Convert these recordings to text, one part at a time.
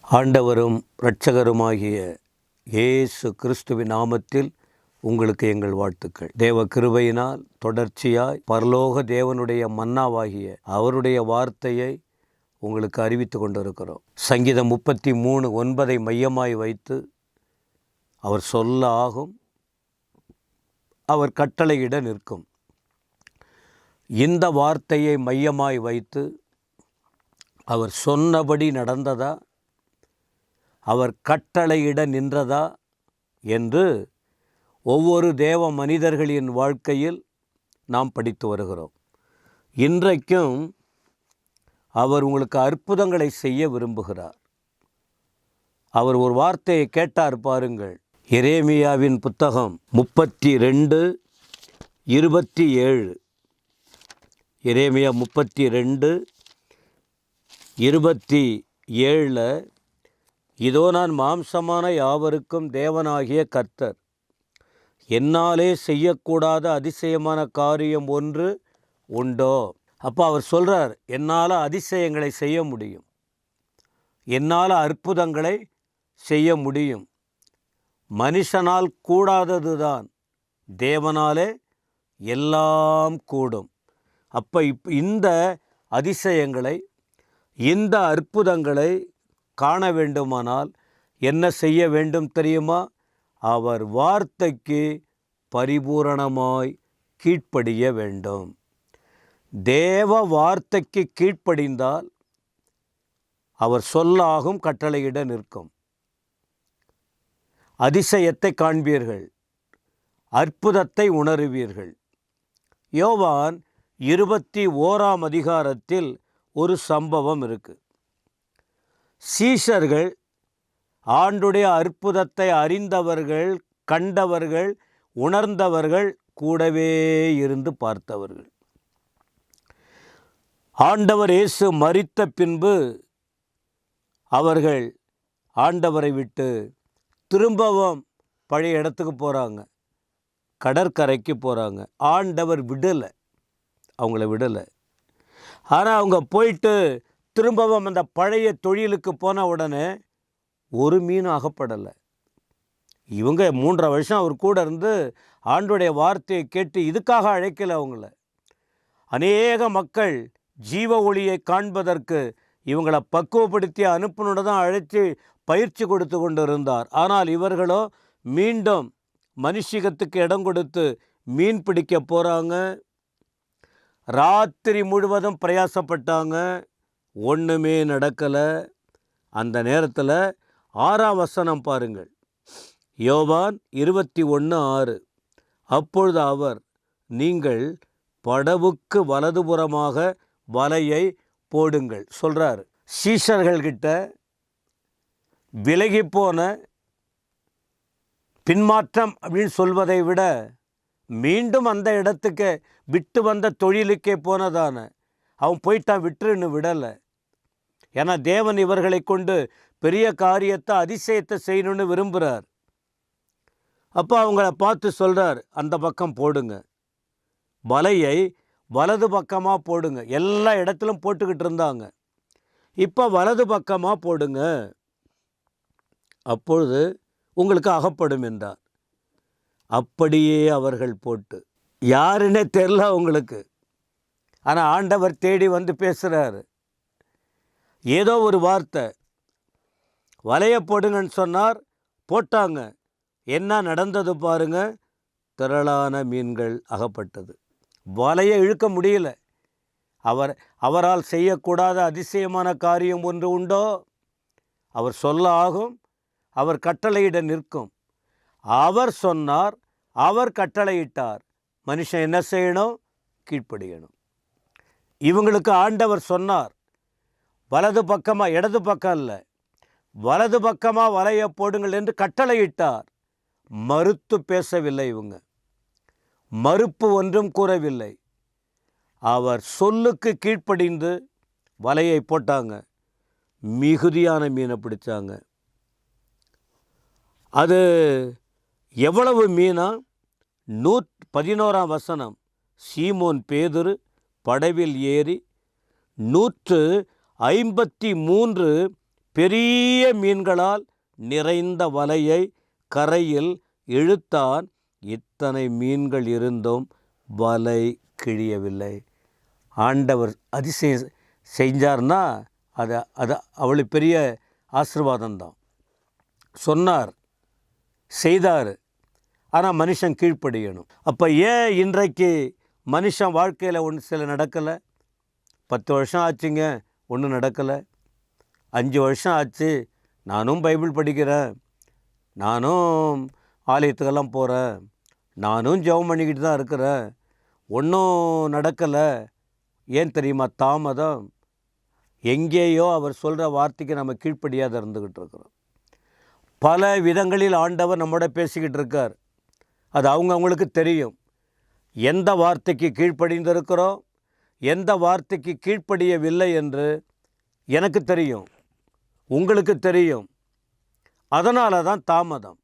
ஆண்டவரும் இரட்சகருமாகிய இயேசு கிறிஸ்துவின் நாமத்தில் உங்களுக்கு எங்கள் வாழ்த்துக்கள். தேவ கிருபையினால் தொடர்ச்சியாய் பரலோக தேவனுடைய மன்னாவாகிய அவருடைய வார்த்தையை உங்களுக்கு அறிவித்து கொண்டிருக்கிறோம். சங்கீதம் 33:9 மையமாய் வைத்து அவர் சொல்ல ஆகும், அவர் கட்டளையிட நிற்கும். இந்த வார்த்தையை மையமாய் வைத்து அவர் சொன்னபடி நடந்ததா, அவர் கட்டளையிட நின்றதா என்று ஒவ்வொரு தேவ மனிதர்களின் வாழ்க்கையில் நாம் படித்து வருகிறோம். இன்றைக்கும் அவர் உங்களுக்கு அற்புதங்களை செய்ய விரும்புகிறார். அவர் ஒரு வார்த்தையை கேட்டார் பாருங்கள். எரேமியாவின் புத்தகம் 32:27. எரேமியா 32:27. இதோ நான் மாம்சமான யாவருக்கும் தேவனாகிய கர்த்தர், என்னாலே செய்யக்கூடாத அதிசயமான காரியம் ஒன்று உண்டோ? அப்போ அவர் சொல்கிறார், என்னால் அதிசயங்களை செய்ய முடியும், என்னால் அற்புதங்களை செய்ய முடியும். மனுஷனால் கூடாதது தான் தேவனாலே எல்லாம் கூடும். அப்போ இந்த அதிசயங்களை, இந்த அற்புதங்களை காண வேண்டுமானால் என்ன செய்ய வேண்டும் தெரியுமா? அவர் வார்த்தைக்கு பரிபூரணமாய் கீழ்ப்படிய வேண்டும். தேவ வார்த்தைக்கு கீழ்ப்படிந்தால் அவர் சொல்லாகும், கட்டளையிட நிற்கும். அதிசயத்தை காண்பீர்கள், அற்புதத்தை உணருவீர்கள். யோவான் 21ஆம் அதிகாரத்தில் ஒரு சம்பவம் இருக்குது. சீஷர்கள், ஆண்டுடைய அற்புதத்தை அறிந்தவர்கள், கண்டவர்கள், உணர்ந்தவர்கள், கூடவே இருந்து பார்த்தவர்கள். ஆண்டவர் இயேசு மரித்த பின்பு அவர்கள் ஆண்டவரை விட்டு திரும்பவும் பழைய இடத்துக்கு போகிறாங்க, கடற்கரைக்கு போகிறாங்க. ஆண்டவர் விடலை, அவங்கள விடலை. ஆனால் அவங்க போயிட்டு திரும்பவும் அந்த பழைய தொழிலுக்கு போன உடனே ஒரு மீன் அகப்படலை. இவங்க 3.5 வருஷம் அவர் கூட இருந்து ஆண்டுடைய வார்த்தையை கேட்டு இதுக்காக அழைக்கலை அவங்கள. அநேக மக்கள் ஜீவ ஒளியை காண்பதற்கு இவங்களை பக்குவப்படுத்தி அனுப்பணுன்னு தான் அழைச்சி பயிற்சி கொடுத்து கொண்டு இருந்தார். ஆனால் இவர்களோ மீண்டும் மனுஷிகத்துக்கு இடம் கொடுத்து மீன் பிடிக்க போகிறாங்க. ராத்திரி முழுவதும் பிரயாசப்பட்டாங்க, ஒன்றுமே நடக்கலை. அந்த நேரத்தில் 6ஆம் வசனம் பாருங்கள். யோவான் 21:6. அப்பொழுது அவர், நீங்கள் படவுக்கு வலதுபுறமாக வலையை போடுங்கள் சொல்கிறார். சீஷர்கள்கிட்ட விலகிப்போன பின்மாற்றம் அப்படின்னு சொல்வதை விட மீண்டும் அந்த இடத்துக்கு விட்டு வந்த தொழிலுக்கே போனதான அவன் போயிட்டான், விட்டுருன்னு விடலை. ஏன்னா தேவன் இவர்களை கொண்டு பெரிய காரியத்தை, அதிசயத்தை செய்யணும்னு விரும்புகிறார். அப்போ அவங்கள பார்த்து சொல்கிறார், அந்த பக்கம் போடுங்க, வலையை வலது பக்கமாக போடுங்க. எல்லா இடத்திலும் போட்டுக்கிட்டு இருந்தாங்க, இப்போ வலது பக்கமாக போடுங்க, அப்பொழுது உங்களுக்கு அகப்படும் என்றார். அப்படியே அவர்கள் போட்டு, யாருன்னே தெரில அவங்களுக்கு, ஆனால் ஆண்டவர் தேடி வந்து பேசுகிறாரு. ஏதோ ஒரு வார்த்தை, வலையை போடுங்கன்னு சொன்னார், போட்டாங்க. என்ன நடந்தது பாருங்க, திரளான மீன்கள் அகப்பட்டது. வலையை இழுக்க முடியல. அவரால் செய்யக்கூடாத அதிசயமான காரியம் ஒன்று உண்டோ? அவர் சொல்ல ஆகும், அவர் கட்டளையிட நிற்கும். அவர் சொன்னார், அவர் கட்டளையிட்டார். மனுஷன் என்ன செய்யணும்? கீழ்ப்படியணும். இவங்களுக்கு ஆண்டவர் சொன்னார், வலது பக்கமாக, இடது பக்கம் இல்லை, வலது பக்கமாக வலையை போடுங்கள் என்று கட்டளையிட்டார். மறுத்து பேசவில்லை, இவங்க மறுப்பு ஒன்றும் கூறவில்லை. அவர் சொல்லுக்கு கீழ்ப்படிந்து வலையை போட்டாங்க. மிகுதியான மீனை பிடிச்சாங்க. அது எவ்வளவு மீனா? 11ஆம் வசனம். சீமோன் பேதுரு படவில் ஏறி 153 பெரிய மீன்களால் நிறைந்த வலையை கரையில் இழுத்தான். இத்தனை மீன்கள் இருந்தும் வலை கிழியவில்லை. ஆண்டவர் அதிசயம் செஞ்சார்னா அது அவ்வளோ பெரிய ஆசீர்வாதம்தான். சொன்னார், செய்தார். ஆனால் மனுஷன் கீழ்ப்படியணும். அப்போ ஏன் இன்றைக்கு மனுஷன் வாழ்க்கையில் சில நடக்கலை? 10 வருஷம் ஆச்சுங்க, ஒன்றும் நடக்கலை. 5 வருஷம் ஆச்சு, நானும் பைபிள் படிக்கிறேன், நானும் ஆலயத்துக்கெல்லாம் போகிறேன், நானும் ஜெபம் பண்ணிக்கிட்டு தான் இருக்கிறேன், ஒன்றும் நடக்கலை. ஏன் தெரியுமா? தாமதம். எங்கேயோ அவர் சொல்கிற வார்த்தைக்கு நம்ம கீழ்ப்படியாத இருந்துக்கிட்டு இருக்கிறோம். பல விதங்களில் ஆண்டவர் நம்மோட பேசிக்கிட்டு இருக்கார். அது அவங்களுக்கு தெரியும். எந்த வார்த்தைக்கு கீழ்ப்படிந்திருக்கிறோம், எந்த வார்த்தைக்கு கீழ்ப்படியவில்லை என்று எனக்கு தெரியும், உங்களுக்கு தெரியும். அதனால தான் தாமதம்.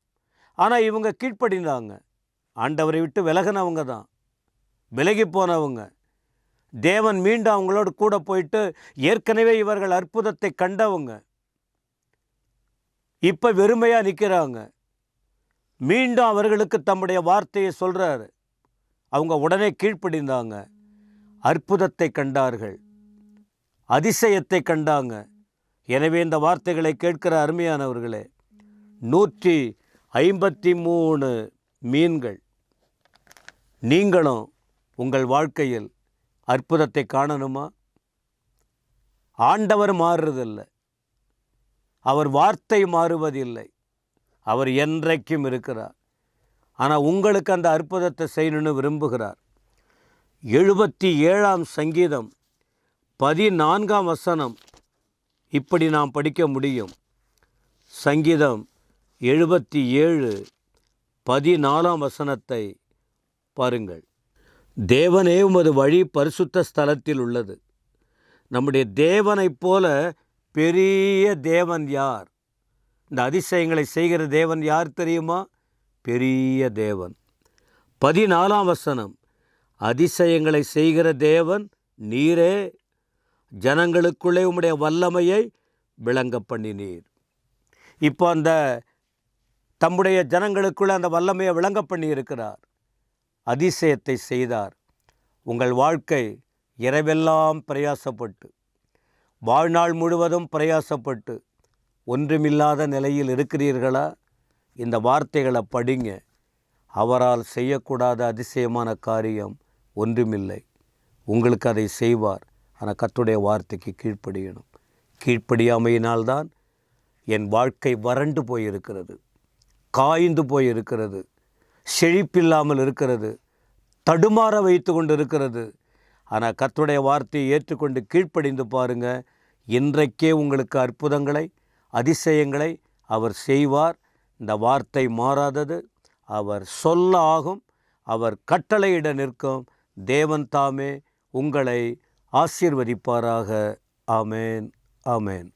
ஆனால் இவங்க கீழ்ப்படிந்தாங்க. ஆண்டவரை விட்டு விலகினவங்க தான், விலகி போனவங்க. தேவன் மீண்டும் அவங்களோடு கூட போயிட்டு ஏற்கனவே இவர்கள் அற்புதத்தை கண்டவங்க இப்போ வெறுமையாக நிற்கிறாங்க. மீண்டும் அவர்களுக்கு தம்முடைய வார்த்தையை சொல்கிறாரு. அவங்க உடனே கீழ்ப்படிந்தாங்க, அற்புதத்தை கண்டார்கள், அதிசயத்தை கண்டாங்க. எனவே இந்த வார்த்தைகளை கேட்கிற அருமையானவர்களே, 153 மீன்கள். நீங்களும் உங்கள் வாழ்க்கையில் அற்புதத்தை காணணுமா? ஆண்டவர் மாறுறதில்லை, அவர் வார்த்தை மாறுவதில்லை, அவர் என்றைக்கும் இருக்கிறார். ஆனால் உங்களுக்கு அந்த அற்புதத்தை செய்யணும்னு விரும்புகிறார். 77ஆம் சங்கீதம் 14ஆம் வசனம் இப்படி நாம் படிக்க முடியும். சங்கீதம் 77 14ஆம் வசனத்தை பாருங்கள். தேவனே உமது வழி பரிசுத்த ஸ்தலத்தில் உள்ளது. நம்முடைய தேவனைப் போல பெரிய தேவன் யார்? இந்த அதிசயங்களை செய்கிற தேவன் யார் தெரியுமா? பெரிய தேவன். 14ஆம் வசனம், அதிசயங்களை செய்கிற தேவன் நீரே, ஜனங்களுக்குள்ளே உம்முடைய வல்லமையை விளங்க பண்ணினீர். இப்போ அந்த தம்முடைய ஜனங்களுக்குள்ளே அந்த வல்லமையை விளங்க பண்ணி இருக்கிறார், அதிசயத்தை செய்தார். உங்கள் வாழ்க்கை இரவெல்லாம் பிரயாசப்பட்டு, வாழ்நாள் முழுவதும் பிரயாசப்பட்டு ஒன்றுமில்லாத நிலையில் இருக்கிறீர்களா? இந்த வார்த்தைகளை படிங்க. அவரால் செய்யக்கூடாத அதிசயமான காரியம் ஒன்றுமில்லை. உங்களுக்கு அதை செய்வார். ஆனால் கர்த்தருடைய வார்த்தைக்கு கீழ்ப்படியணும். கீழ்ப்படியாமையினால்தான் என் வாழ்க்கை வறண்டு போயிருக்கிறது, காய்ந்து போயிருக்கிறது, செழிப்பில்லாமல் இருக்கிறது, தடுமாற வைத்து கொண்டு இருக்கிறது. ஆனால் கர்த்தருடைய வார்த்தையை ஏற்றுக்கொண்டு கீழ்ப்படிந்து பாருங்கள். இன்றைக்கே உங்களுக்கு அற்புதங்களை, அதிசயங்களை அவர் செய்வார். இந்த வார்த்தை மாறாதது, அவர் சொல்ல ஆகும், அவர் கட்டளையிட நிற்கும். தேவன் தாமே உங்களை ஆசீர்வதிப்பாராக. ஆமேன், ஆமேன்.